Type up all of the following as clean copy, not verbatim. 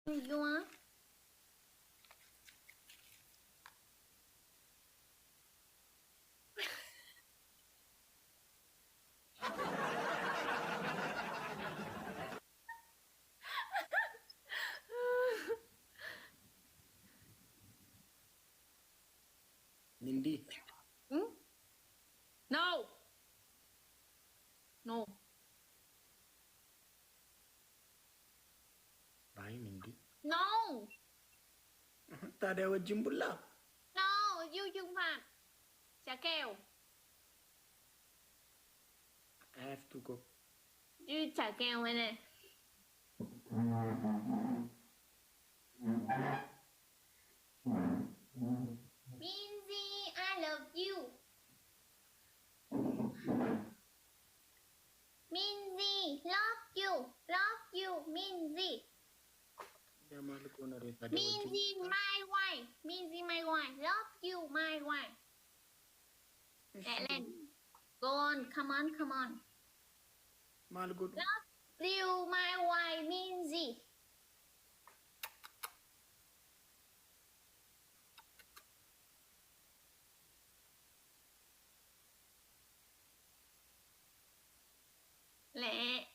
You are? Mindy. Hmm? No. No. Bye, Mindy. No. Tadia wajjin bullaa. No. You trừng phạt. Chả kèo. I have to go. You chả kèo này này. Minzy, I love you. Minzy, love you. Love you, Minzy. Ya malu ko na rin. Tadia wajjin. Minzy, my wife. Minzy, my wife. Love you, my wife. Lẹ lên. Go on, come on, come on. Malu ko. Love you, my wife, Minzy. Lẹ.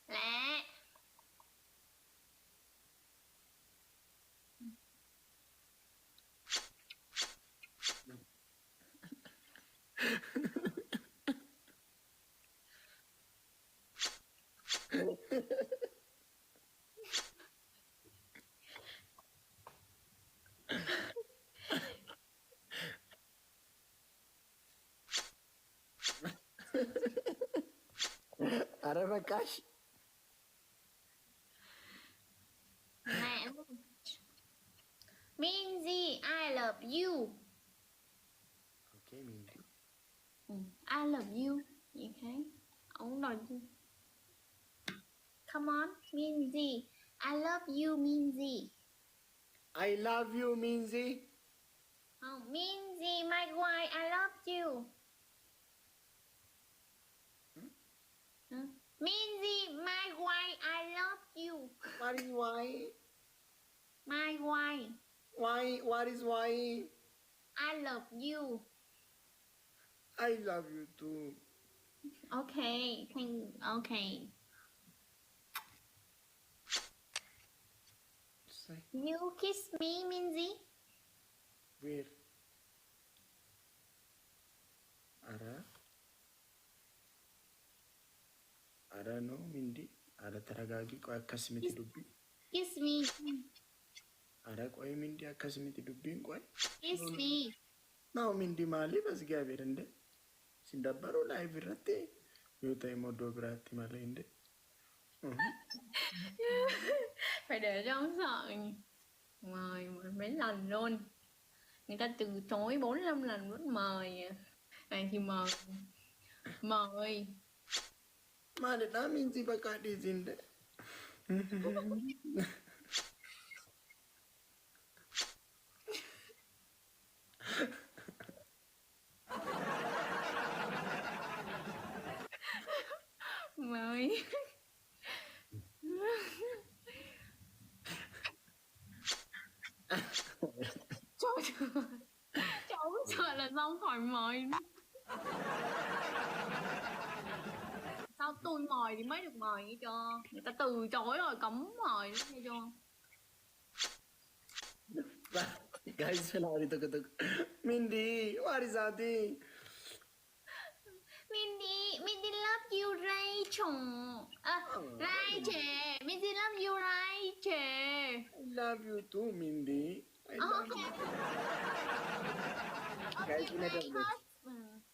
Lẹ. Are bakash. Mẹ. Minzy, I love you. Okay, Mindy. I love you. Gì thế? Ông nói gì? Come on, Minzy. I love you, Minzy. I love you, Minzy. Oh, Minzy, my wife, I love you. Huh? Minzy, my wife, I love you. What is why? My wife, Why? What is why? I love you. I love you too. Okay, okay. Say You kiss me, Minzy. where? Ara? Ara no, Mindy. Ara taragaagi ko akkasumatti dubbi. Kiss me. Ara qo'ee Mindy akkasumatti dubbiin qo'ee. Kiss me. Naa Mindy maaliif as gaafee danda'e? Sin dabbaroo laayif irratti yoo ta'e immoo iddoo biraatti malee hin dee. Phải để cho ông sợ nhỉ. Mời mấy lần luôn. Người ta từ chối 4-5 lần vẫn mời à. Này thì mời. Mời. Maalidhaa Mindy bakka dhiisiin dee. Mời. Trời ơi. Cháu không sợ là xong khỏi mời. Sao tôi mời thì mới được mời nghe cho. Người ta từ chối rồi cấm mời nghe cho. Guys, Felari to go. Mindy, what is happening? Mindy love you, Rachel. Rachel. Mindy love you, Rachel. I love you too, Mindy. I love Okay. you. Okay, Guys, my double it. husband.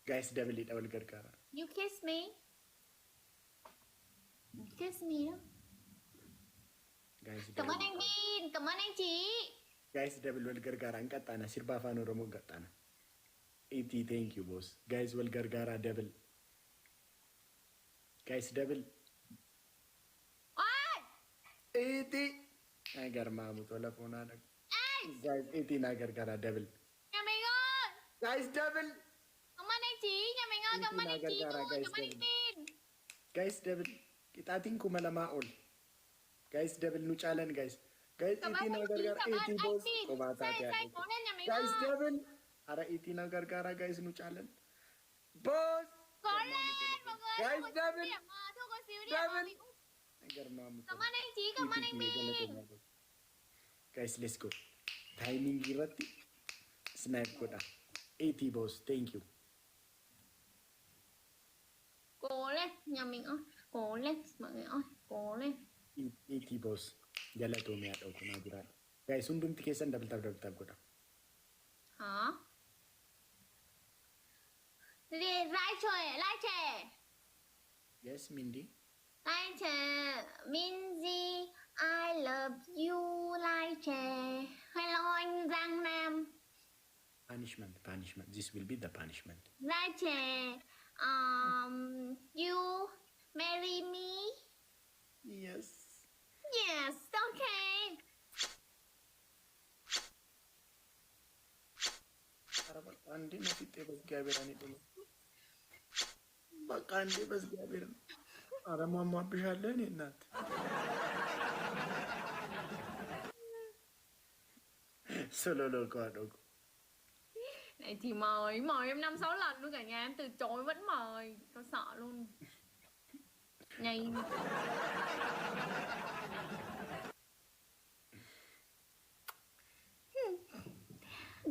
Guys, double it. I will get kara. You kiss me. Kiss me đó. Guys, Cảm double ơn anh it. Vin, cảm ơn anh chị. Guys, double will get kara. Angkat tanah. Sirba afan Oromo gatana. 80, thank you, boss. Guys, will get kara double. Guys, double. Ôi! 80. Agar mamu to la phone anak. Ê! Guys, 80 na get kara double. Nhà mình ơi! Guys, double. Cảm ơn anh chí, nhà mình ơi, cảm ơn anh chí Gargara, rồi, guys, cảm ơn anh Devil. Min. Guys, Devil. Kitaatiin kuma lamaa ol. Guys, Devil nu caalan, guys. Guys, Cảm ơn itiin anh na chí, gargaara. cảm ơn Itii anh boss. Min. Kophaa taatee Say haadha. cố lên nhà mình Guys, ơi. Devil. Ara itiin na gargaara, guys, nu caalan. Boss. Cố Garmaa lên mu mọi telefon. người, Guys, thôi có xíu Devil. điểm mà, thôi có xíu điểm mà Devil. mình cũng... Garmaa mu Cảm telefon. ơn anh chí, cảm ơn Itii anh kiyya Min. galatoomaa. Guys, let's go. Timing irratti snipe godha. Itii boss. Thank you. Cố lên, nhà mình ơi, cố lên mọi người ơi, cố lên. Itii boss. Galatoomii haadha kunaa jiraadha. Guys, hundumti keessan dabtaaf godha. Hả? Đi lai trẻ, lai trẻ. Yes, Mindy. Lai trẻ, Minzy, I love you, lai trẻ. Hello anh Giang Nam. Punishment. This will be the punishment. Lai trẻ, you marry me? Yes. Yes, okay. Ara bakka andee na fixee bas gaabeeranii dhume. Bakka andee bas gaabeeran. Ara mammaa bishaallee ni naatti. Sololoo koo haadhogu. Này thì mời em 5-6 lần nữa cả nhà em từ chối vẫn mời. Tôi sợ luôn. Nhây.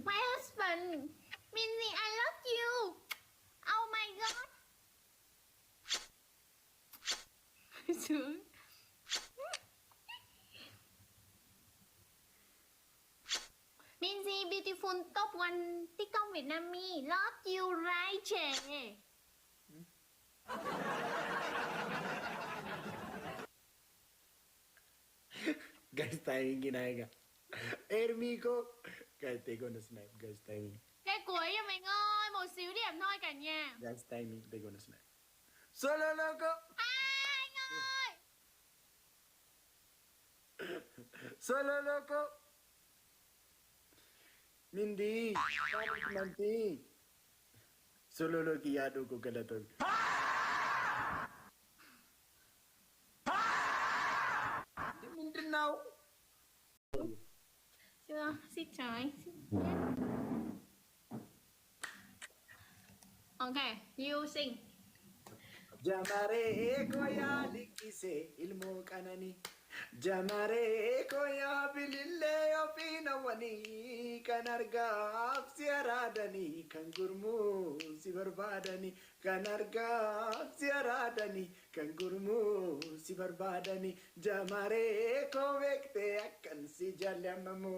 My husband, Minzy, I love you. Oh my god. Sướng. Minzy, beautiful top 1 TikTok Việt Nam me. Love you, right trẻ. Guys, timing ginaayega. Ermi ko. Guys, they're gonna snipe. Guys, timing. Cái cuối cho mình ơi, một xíu điểm thôi cả nhà. Guys, timing. They're gonna snipe. Sololoo ko. Anh ơi. Sololoo ko. Mindy. Punishment. Sololoo kiyya haadhoo koo galatoomii. Mindy now. Chưa, xích trái. Ok, you sing. Jamaree koyaa likkisee ilmoo qananii. Jamaree koyaa bilillee ofii nawwanii kan argaaf si araadanii kan gurmuu si barbaadanii kan argaaf si araadanii kan gurmuu si barbaadanii. Jamaree koo beektee akkan si jaallamamu.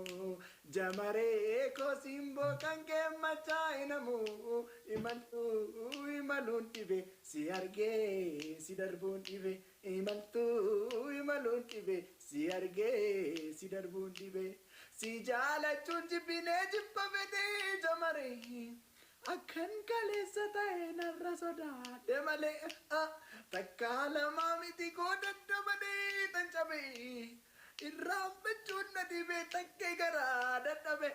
Jamaree koo simboo kan kee machaa'inamu. Imaluun dhibe si argee si darbuun dhibe. Imaluun dhibe si argee si darbuun dhibe. Si jaalachuun jibbinee jibba fedhee jamaree. Akkan kaleessa ta'e narra sodaadhe malee. Takka lamaa miti koo dadhabanii tan cabee. Irraanfachuun na dhibee takkee garaa dadhabe.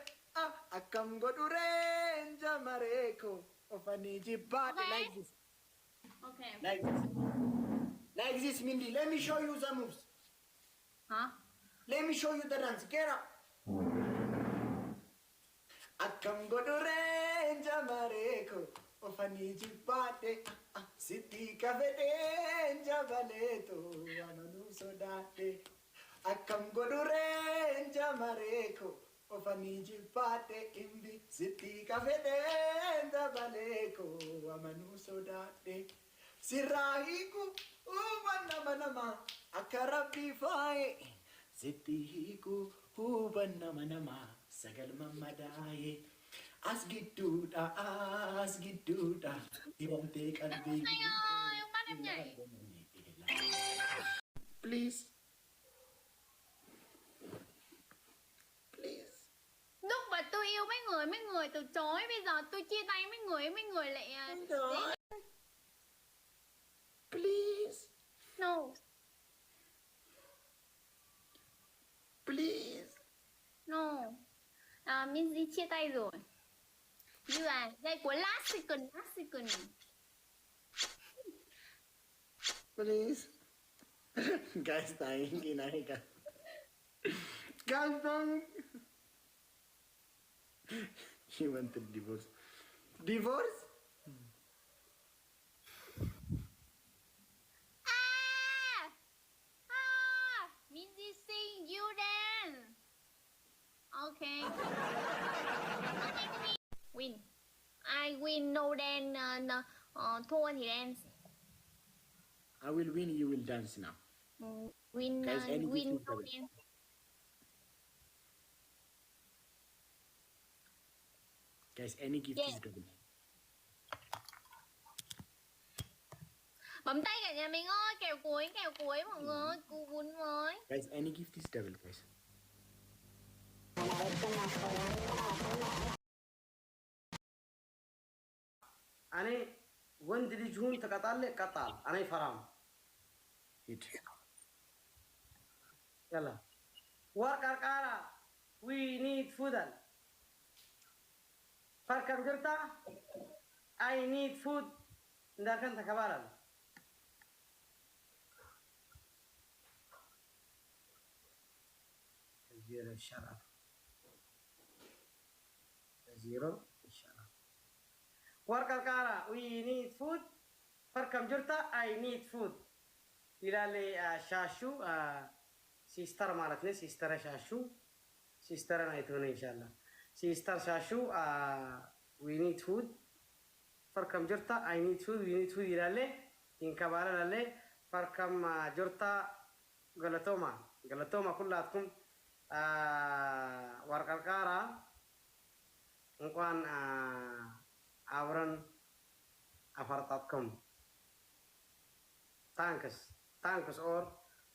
Akkam godhureen jamaree koo ofanii jibbaadhe. Okay. Like this. Okay. Like this. Like this, Mindy. Let me show you the moves. Hả? Let me show you the dance. Get up. Akkam godhureen jamaree koo ofanii jibbaadhe. Sitti kafedheen jabaleetoo amanuu sodaadhe. Akkam godhureen jamaree koo ofanii jibbaadhe imbi. Sitti kafedheen jabaleekoo amanuu sodaadhe. Sirraa hiiku hubanna namaa akka rabbii faaye. Sitti hiiku hubanna namaa sagal mammadaa'e. As gidduudha hibamtee qalbii. Anh ơi, ông bắt em nhảy. Please. Please. Lúc mà tôi yêu mấy người từ chối. Bây giờ tôi chia tay mấy người lại... Please. No. Please. No. Minzy chia tay rồi. are. Like, well, last second. Please. Guys, dying in Aika. Guys, dying. She wanted divorce. Divorce? Means he's saying you then. Okay. Win. I win, no then, no. Thua thì dance. I will win, you will dance now. Win, Guys, any win, gift no is dance. Guys, any gift is double. Bấm tay cả nhà mình ơi, kèo cuối mọi người, cú bún với. Guys, any gift is double, guys. أنا وين دي جون تقطع لي قطع أنا فرام Hit. يلا وكركارا we need food فركم جرتا I need food ده كان تكبارا زيرو الشرف زيرو الشرف وركركارا we need food فركم جرتا I need food إلى شاشو سيستر مالتنا سيستر شاشو سيستر نايتونا إن شاء الله سيستر شاشو we need food فركم جرتا I need food we need food إلى إن كبارا لله فركم جرتا غلطوما كلاتكم وركركارا مكان أورن أفرطتكم thanks or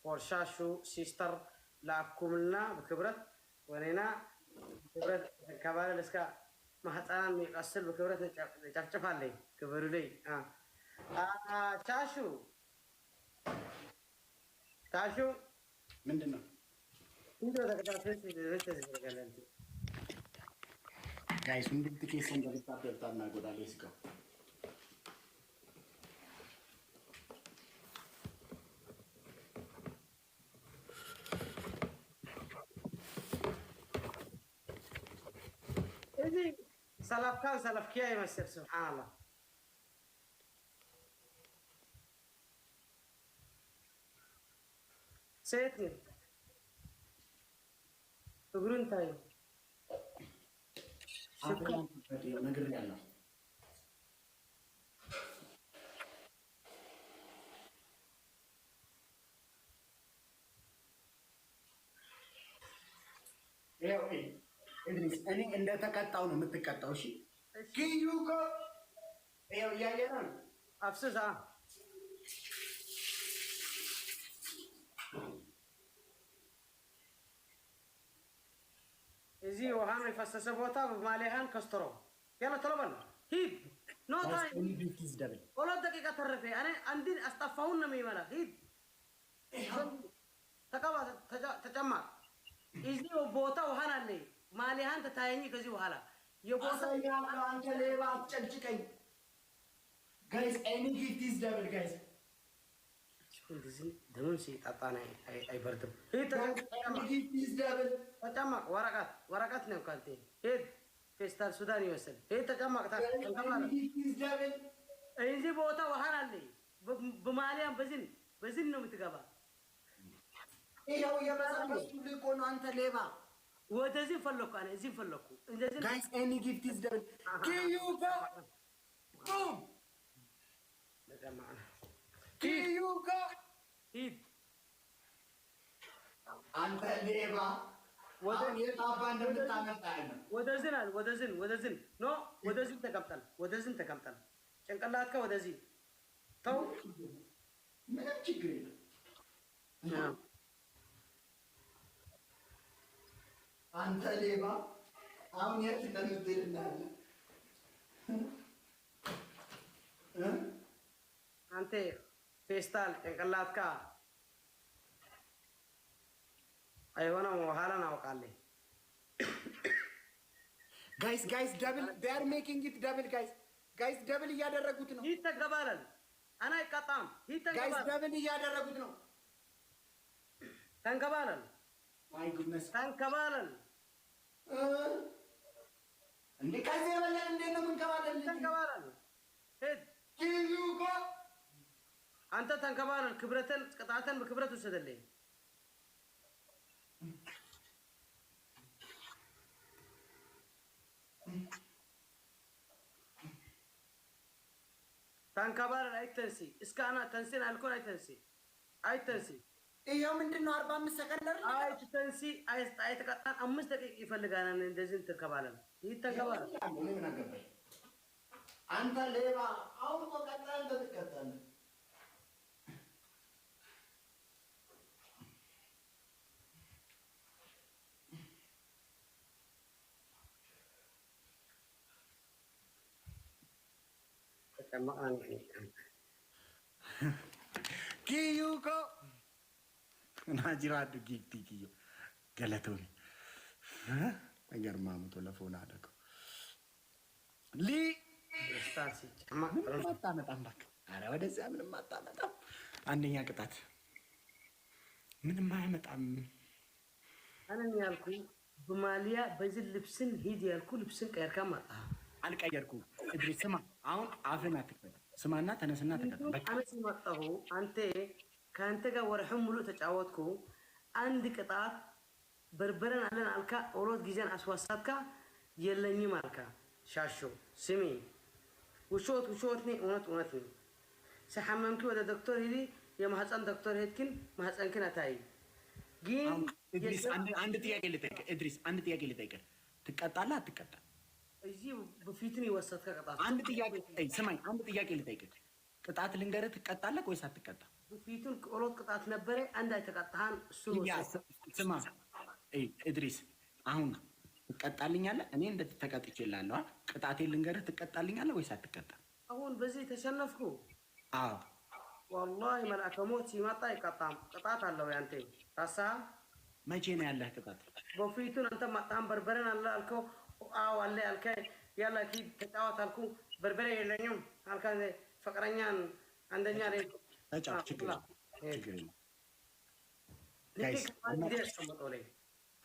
for Shashu sister لكم لنا بكبرت ونينا بكبرت كبار لسكا ما هتأنا ميقصل بكبرت نجفجف علي كبروا لي شاشو من دنا. انتو ده كده فيس Guys, when did the case on the start of that Nagoda? Let's go. إذا سلف كان سلف كيا يمسك سبحان الله سيتني تقولون تايم شكرا نقدر نعلم. إيه إدريس أنا إن ده تكتاو نمتكتاو شيء كي يوكو إيه يا أفسس إزي وهان يفسس بوتا بماليهان كسترو يلا طلبنا هيد نو تايم ولا دقيقة ترفي أنا عندي أستفاون نمي ملا هيد تكوا تجمع إزي وبوتا وهان اللي ماليهان تتايني كذي وهلا يبوتا يا أنت ليه تشجكين guys any gift is double guys شوفوا دزين دمون شيء أطانا أي بردو هيد any gift is double تجمع ورقات نوكالتي هيد فيستال سوداني وصل هيد تجمع any gift is double إنزي بوتا وهان اللي بماليان بزين نوم تجابا إيه هو يا بس اللي يكون أنت ليه وتزين فلوك أنا زين فلوكو guys any gift is double كيوكا boom كيوكا هيد أنت ليه وده يتابع عندنا تاني تاني ودزين نو ودزين تكمتل شنكلاتك ودزين تو ما تجري نعم أنت ليه أم يكنا نديرنا أنت فيستال شنكلاتك أيوانا وحالنا وقالي guys, double. They are making it double, guys. Guys, double እያደረጉት ነው. ይተገባላል አና ይቀጣም Guys, double እያደረጉት ነው. ተንከባለል My goodness. ተንከባለል እንዴ ከዚህ በላይ እንዴት ነው የምንከባለል? ተንከባለል ሄድ ኪዩጎ አንተ ተንከባለል ክብረትን ቅጣትን በክብረት ወሰደልኝ ተንከባለል አይተንሲ እስካና ተንሲን አልኮን አይተንሲ ይሄው ምንድነው 45 ሰከንድ አይደል? አይተንሲ አይተቀጣን 5 ደቂቃ ይፈልጋል እንደዚህ ተንከባለል ይተንከባለል ምን አገባኝ አንተ ሌባ አሁን ቆቀጣን ተቀጣን Kiyuko Najira du gigti kiyo Galatoni Agar mamu to la phone ada ko Li Stasi mata tambak Ada ወደዚያ ምንም አታመጣም አንደኛ ቅጣት ምንም አያመጣም አነኝ ያልኩኝ በማሊያ በዚህ ልብስን ሂድ ያልኩ ልብስን ቀየርካ ማጣ አልቀየርኩም እድሪ ስማ አሁን አፍህን አትክፈት ስማና ተነስና ተቀጣ በቃ አነስ ማጣሁ አንተ ካንተ ጋር ወርህም ሙሉ ተጫወትኩ አንድ ቅጣት በርበረን አለን አልካ ኦሮት ጊዜን አስዋሳትካ የለኝም አልካ ሻሾ ስሚ ውሾት ነኝ እውነት ነኝ ሰሐመምኪ ወደ ዶክተር ሂዲ የማህፀን ዶክተር ሄድክን ማህፀንክን አታይ ግን እድሪስ አንድ ጥያቄ ልጠይቅ እድሪስ አንድ ጥያቄ ልጠይቅ ትቀጣለህ አትቀጣም እዚህ በፊትን ይወሰድካ ቅጣት አንድ ጥያቄ ስማኝ አንድ ጥያቄ ልጠይቅ ቅጣት ልንገርህ ትቀጣለህ ወይስ አትቀጣም በፊቱን ኦሮት ቅጣት ነበረ አንድ አይተቀጣሃን እሱ ስማ እድሪስ አሁን ትቀጣልኛለህ እኔ እንደተቀጥቼላለሁ ቅጣቴን ልንገርህ ትቀጣልኛለህ ወይስ አትቀጣም አሁን በዚህ ተሸነፍኩ አዎ والله መልአከ ሞት ሲመጣ ይቀጣም ቅጣት አለው ያንተ ታሳ መቼ ነው ያለህ ቅጣት በፊቱን አንተ ማጣም በርበረን አለ አልከው አዎ አለ አልከ ያላ ኪ ተጫወት አልኩ በርበረ የለኝም አልካ ፍቅረኛን አንደኛ ላይ ተጫወት ችግር ጋይስ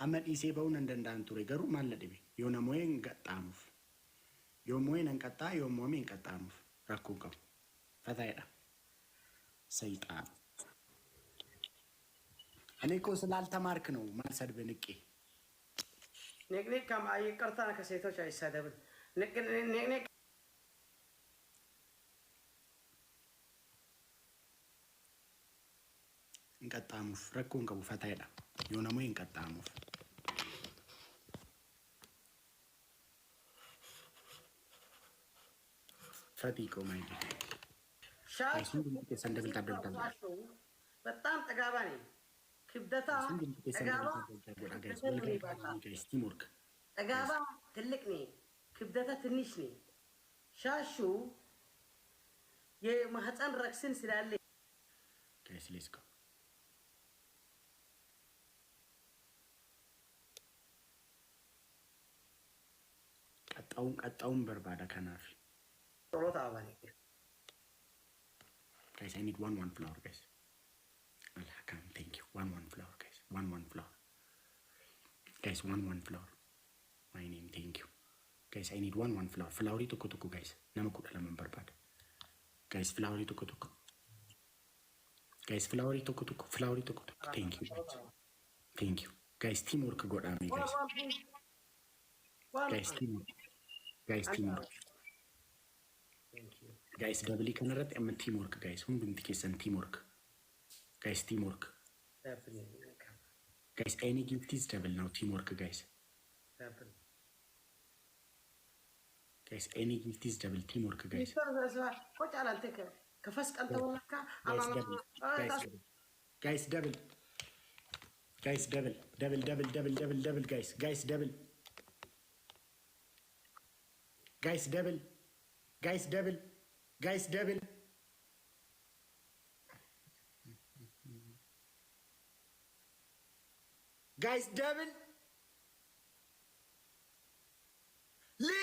አመን ኢሴ በውን እንደንዳንቱሬ ገሩ ማለደቢ የሆነ ሞየን ገጣሙፍ የሞየን እንቀጣ የሞሜን እንቀጣሙፍ ረኩቀው ፈታይዳ ሰይጣን እኔ እኮ ስላልተማርክ ነው ማልሰድብ ንቄ ንቅንቅ ከም አይቀርታ ከሴቶች አይሳደብም ንቅንቅ እንቀጣሙፍ ረኩን ቀቡ ፈታይዳ የሆነ ሞየን እንቀጣሙፍ ፈቲቆ ማይዲ ሻሹ በጣም ጠጋባ ነኝ ክብደታ ጠጋባ ትልቅ ነኝ ክብደታ ትንሽ ነኝ ሻሹ የማህፀን ረክስን ስላለ ጋይስ ሌትስ ጎ ቀጣውን በርባዳ ከናፊ ቶሎታ አባኔ Guys, I need one flour, guys. Alhakam, thank you. One flour, guys. One flour. Guys, one flour. My name, thank you. Guys, I need one flour. Flouri to kutuku, guys. Namakut alaman barbad. Guys, flouri to kutuku. Guys, flouri to kutuku. Flouri to kutuku. Thank you, guys. Thank you. Guys, teamwork got on me, guys. Guys, teamwork. Guys, teamwork. Thank you. Guys, double canarat and teamwork, guys. Who didn't kiss and teamwork? Guys, teamwork. Definitely. Guys, any gift is double now. Teamwork, guys. Definitely. Guys, any gift is double. Teamwork, guys. What are you taking? كفاس أنت ولا كا؟ Guys, double. Guys, double. Guys, double. Guys, double. Guys, double. Guys, double. Guys, double. Li.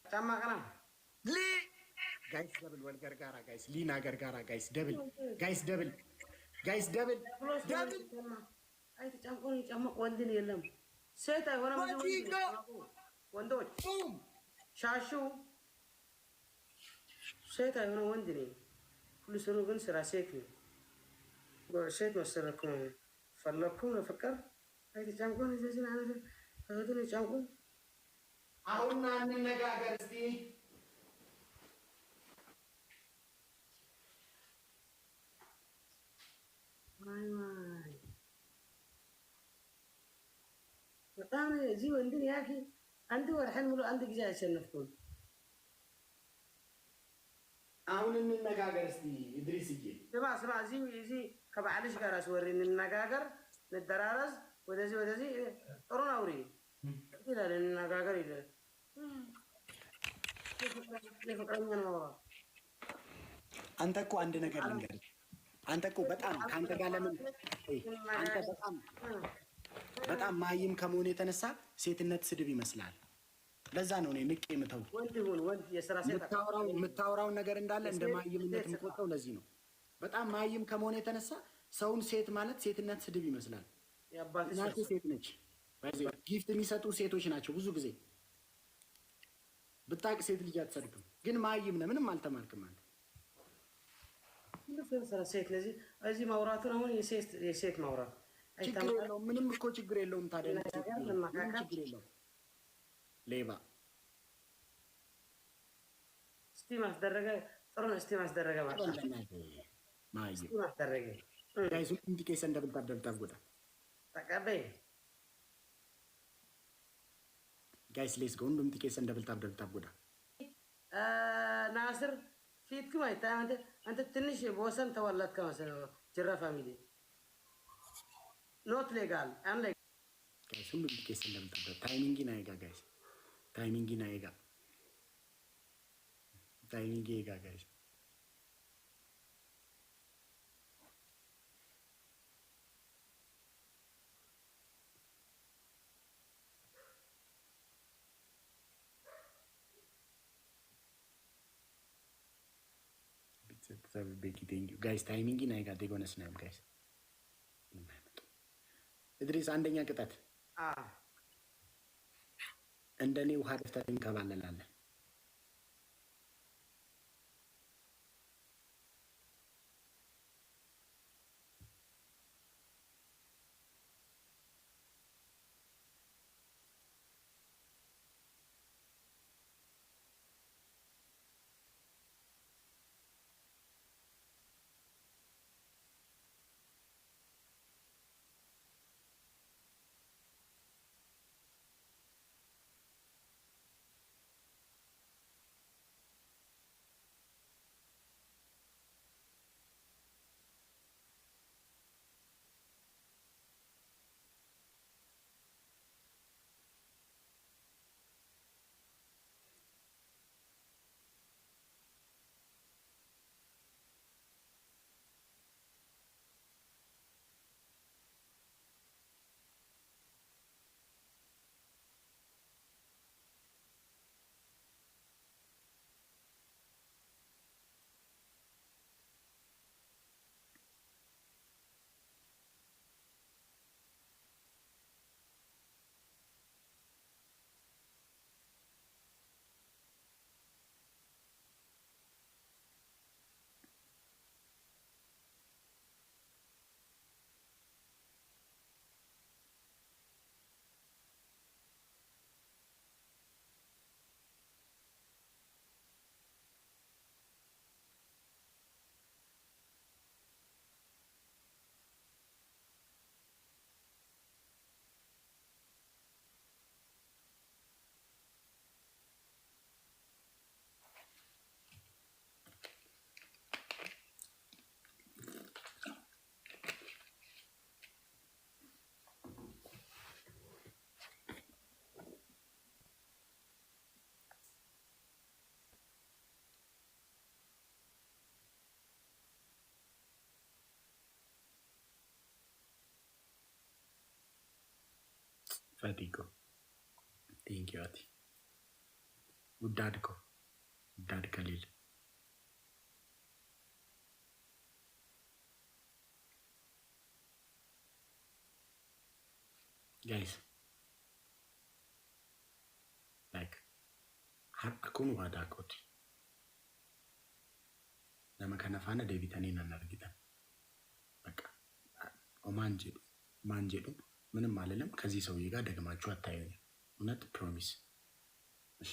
Cama kanam. Li. Guys, double wal gargara guys. Lina gargara guys. Double. Guys, double. Guys, double. Plus Double. cama. Ay cama ni cama wandi ni elam. Seta wana mzu wandi. Matigo. Wando. Boom. Shashu. Seta wana wandi ni. Plus wana gun sera sekni. Set masarakum. Fallakum na fakar. Ay cama ni jasin ana. Hadu ni cama. አሁን እንነጋገር እስቲ ማይ በጣም እዚህ ወንድን ያኪ አንድ ወርሐን ሙሉ አንድ ጊዜ አሸነፍኩኝ። አሁን እንነጋገር እስቲ ኢድሪስዬ ስማ እዚህ ከባዕልሽ ጋር አስወሪ እንነጋገር እንደራረስ ወደዚህ ጥሩ ነው አውሪ ይላል እንነጋገር ይላል ለፍቅረኛ ነው። አንተ እኮ አንድ ነገር ልንገርህ። አንተ እኮ በጣም ከአንተ ጋር ለምን አንተ በጣም ማይም ከመሆኑ የተነሳ ሴትነት ስድብ ይመስላል። ለዛ ነው እኔ ንቄ የምተው። ወንድ የሥራ ሴት የምታወራውን ነገር እንዳለ እንደ ማይምነት የምቆጥረው ለዚህ ነው። በጣም ማይም ከመሆኑ የተነሳ ሰውን ሴት ማለት ሴትነት ስድብ ይመስላል። እናቴ ሴት ነች። ጊፍት የሚሰጡ ሴቶች ናቸው ብዙ ጊዜ። ብታቅ ሴት ልጅ አትሰድብም። ግን ማይም ነህ፣ ምንም አልተማርክም አንተ። ሴት ለዚህ እዚህ ማውራቱን አሁን የሴት ማውራት ችግር የለውም። ምንም እኮ ችግር የለውም። ታዲያ ምንም ችግር የለውም። ሌባ ስቲም አስደረገ ጥሩ ነው። ስቲም አስደረገ ማለት ማይም ስቲም አስደረገ ጋይስ ሁሉም ዲኬስ እንደብልታ ጎዳ ተቀበ ጋይስ ሌስ ጎ ሁሉም ዲኬስ እንደብልታ ጎዳ ናስር ፊትክም አይታይ አንተ ትንሽ በወሰን ተወለድክ መሰለህ። ጅራ ፋሚሊ ኖት ሌጋል አንለ ጋይስ ሁሉም ዲኬስ እንደብልታ ታይሚንግ ናይጋ ጋይስ ታይሚንግ ናይጋ ጋይስ ጋይስ ታይሚንግ ናይጋ ዴጎነስ ናም ጋይስ እድሪስ አንደኛ ቅጣት እንደኔ ውሃ ደፍተህ እንከባለላለን። Fatico. Thank you, Ati. Uddad Khalil. Guys, like, akkuma waadaa kooti. Nama kana faana deebitanii nan argitan. Baka, maan jedhu, ምንም አልልም። ከዚህ ሰውዬ ጋር ደግማችሁ አታዩኝ። እውነት ፕሮሚስ። እሺ፣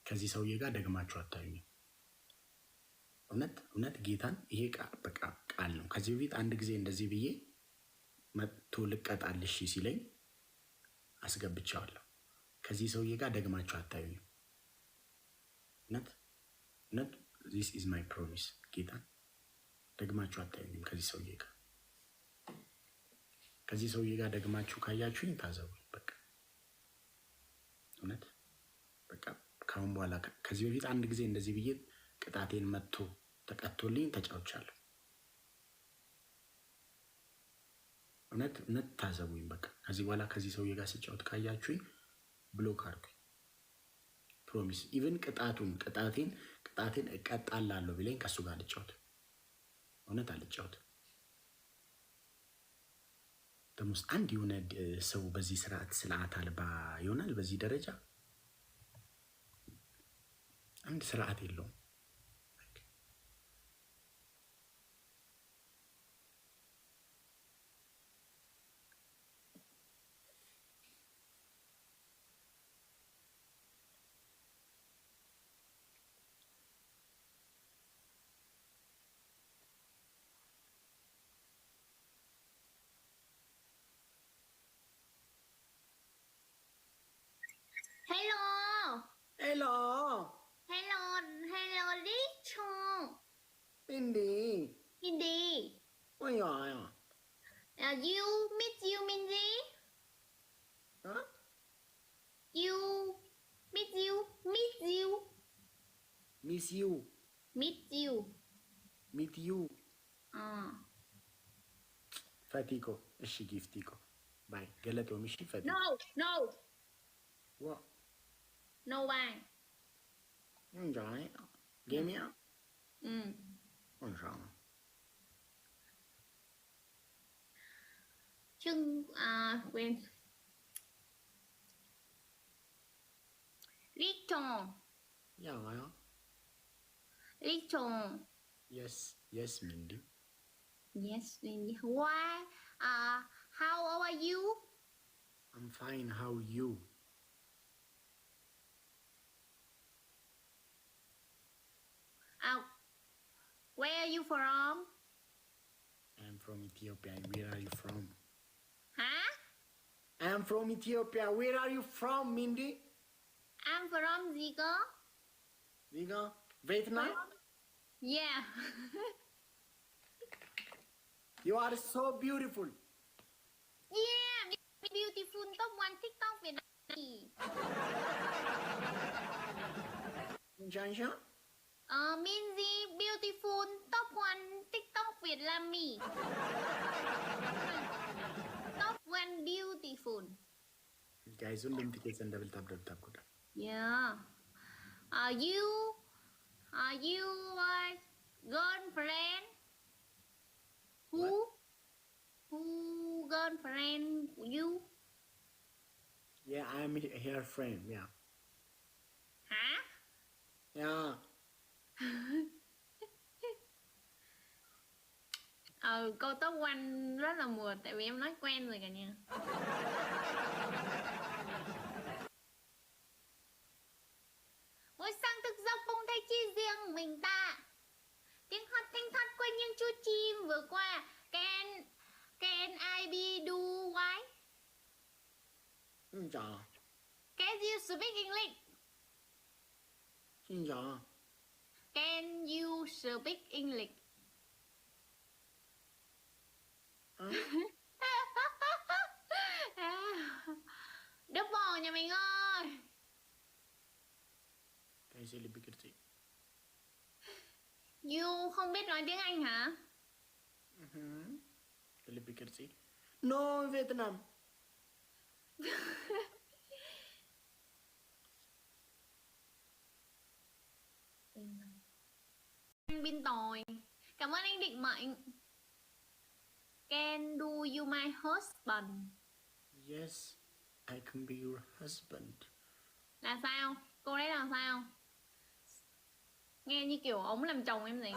ከዚህ ሰውዬ ጋር ደግማችሁ አታዩኝ። እውነት ጌታን ይሄ በቃ ቃል ነው። ከዚህ በፊት አንድ ጊዜ እንደዚህ ብዬ መጥቶ ልቀጣልሽ ሲለኝ አስገብቻለሁ። ከዚህ ሰውዬ ጋር ደግማችሁ አታዩኝ። እውነት this is my promise። ጌታን ደግማችሁ አታዩኝም ከዚህ ሰውዬ ጋር ደግማችሁ ካያችሁኝ ታዘቡኝ። በቃ እውነት በቃ ካሁን በኋላ ከዚህ በፊት አንድ ጊዜ እንደዚህ ብዬ ቅጣቴን መጥቶ ተቀጥቶልኝ ተጫውቻለሁ። እውነት ታዘቡኝ። በቃ ከዚህ በኋላ ከዚህ ሰውዬ ጋር ሲጫወት ካያችሁኝ ብሎክ አድርጉኝ። ፕሮሚስ። ኢቭን ቅጣቴን እቀጣላለሁ ቢለኝ ከሱ ጋር አልጫወት። እውነት አልጫወት። ደሞስ አንድ የሆነ ሰው በዚህ ስርዓት አልባ ይሆናል። በዚህ ደረጃ አንድ ስርዓት የለውም። Hello, Rachel. Mindy. Ôi giời à. Miss you, Mindy. Hả? Miss you. Miss you. Meet you. Fatico. Eshi giftico. Bye. Gelato mishi fatico. No. What? No one. Giỏi. Game ya. Ôi sao? Quên. Rachel. Yeah. Rachel. Yes, Mindy. Yes, Mindy. Why? How are you? I'm fine. How are you? Where are you from? I'm from Ethiopia. Where are you from? Huh? I'm from Ethiopia. Where are you from, Mindy? I'm from Zico. Vietnam? Yeah. You are so beautiful. Yeah, beautiful. Top one TikTok Việt Nam. Shansha? Minzy beautiful top one TikTok Việt Nam me. Top one beautiful. Guys, only tickets and double tap. Yeah. Are you girlfriend? Who girlfriend you? Yeah, I'm her friend. Yeah. Hả? Yeah. Câu top one rất là mượt tại vì em nói quen rồi cả nhà. Ngồi sang thực dọc bông thấy chi riêng mình ta. Tiếng hót thanh thoát quanh những chú chim vừa qua. Can I be do why? Xin chào. Can you speak English? Xin chào. Can you speak English? Đứa bò nhà mình ơi. Cái gì lebih kecil? You không biết nói tiếng Anh hả? Lebih kecil. No, Vietnam. Anh Bin tồi. Cảm ơn anh Định Mệnh. Can do you my husband? Yes, I can be your husband. Là sao? Cô đấy là sao? Nghe như kiểu ống làm chồng em gì.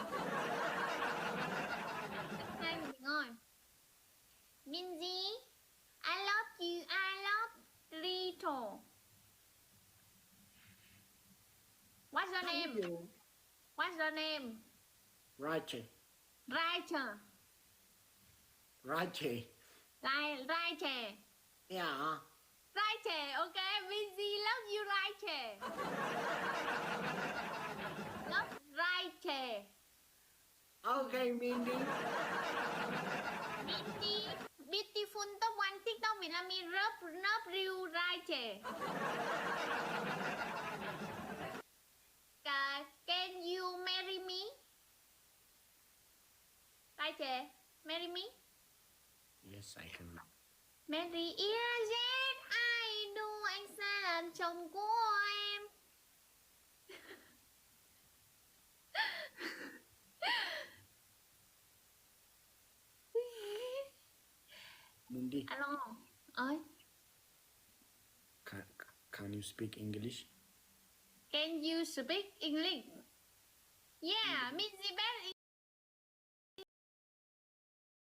Anh Định ơi. Minzy, I love you, I love Rito. What's your name? What's your name? Rache. Rachel. Rache. Rachel. Yeah. Rachel, okay? Minzy, love you, Rachel. Love Rachel. Okay, Mindy. Mindy, beautiful top 1 TikTok Việt Nam love you, Rachel. Can you marry me? Rachel, marry me? Yes, I can. Marry is it I do, anh sẽ làm chồng của em. Mindy, Alo, ơi, can you speak English? can you speak English? Yeah, Minzy best